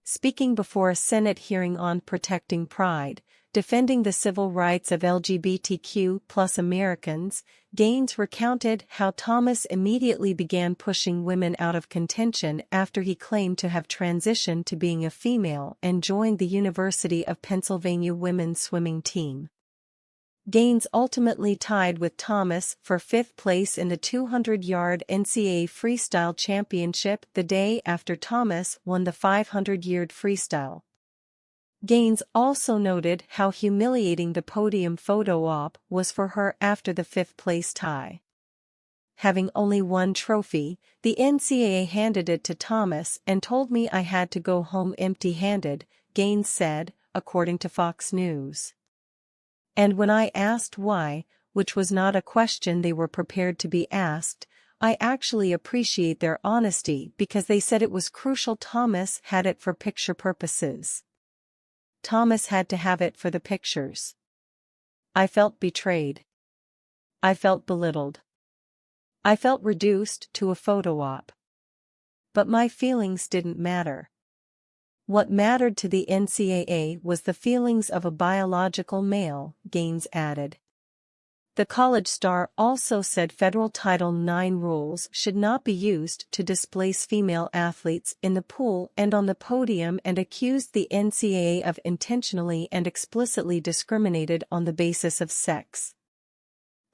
Speaking before a Senate hearing on protecting pride, defending the civil rights of LGBTQ+ Americans, Gaines recounted how Thomas immediately began pushing women out of contention after he claimed to have transitioned to being a female and joined the University of Pennsylvania women's swimming team. Gaines ultimately tied with Thomas for fifth place in the 200-yard NCAA freestyle championship the day after Thomas won the 500-yard freestyle. Gaines also noted how humiliating the podium photo op was for her after the fifth-place tie. Having only one trophy, the NCAA handed it to Thomas and told me I had to go home empty-handed, Gaines said, according to Fox News. And when I asked why, which was not a question they were prepared to be asked, I actually appreciate their honesty because they said it was crucial. Thomas had it for picture purposes. Thomas had to have it for the pictures. I felt betrayed. I felt belittled. I felt reduced to a photo op. But my feelings didn't matter. What mattered to the NCAA was the feelings of a biological male, Gaines added. The college star also said federal Title IX rules should not be used to displace female athletes in the pool and on the podium and accused the NCAA of intentionally and explicitly discriminated on the basis of sex.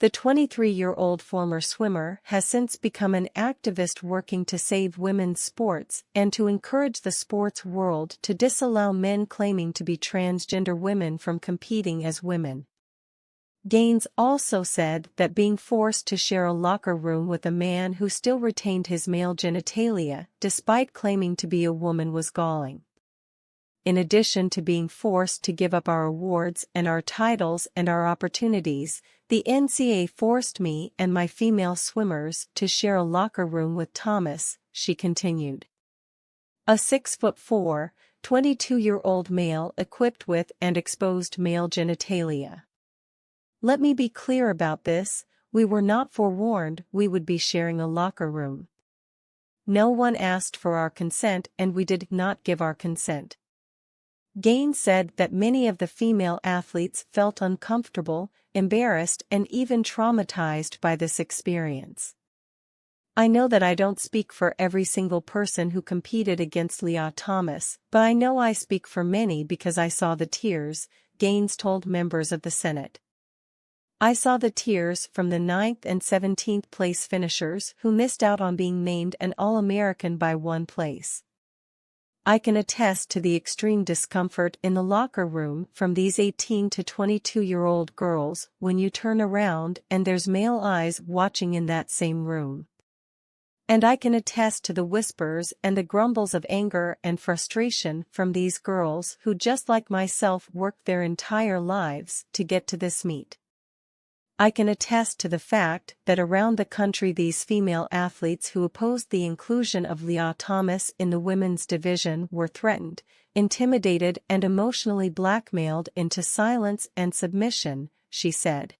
The 23-year-old former swimmer has since become an activist working to save women's sports and to encourage the sports world to disallow men claiming to be transgender women from competing as women. Gaines also said that being forced to share a locker room with a man who still retained his male genitalia despite claiming to be a woman was galling. In addition to being forced to give up our awards and our titles and our opportunities, the NCAA forced me and my female swimmers to share a locker room with Thomas, she continued. A 6'4", 22-year-old male equipped with and exposed male genitalia. Let me be clear about this, we were not forewarned we would be sharing a locker room. No one asked for our consent and we did not give our consent. Gaines said that many of the female athletes felt uncomfortable, embarrassed and even traumatized by this experience. I know that I don't speak for every single person who competed against Lia Thomas, but I know I speak for many because I saw the tears, Gaines told members of the Senate. I saw the tears from the 9th and 17th place finishers who missed out on being named an All-American by one place. I can attest to the extreme discomfort in the locker room from these 18 to 22-year-old girls when you turn around and there's male eyes watching in that same room. And I can attest to the whispers and the grumbles of anger and frustration from these girls who, just like myself, worked their entire lives to get to this meet. I can attest to the fact that around the country these female athletes who opposed the inclusion of Lia Thomas in the women's division were threatened, intimidated and emotionally blackmailed into silence and submission, she said.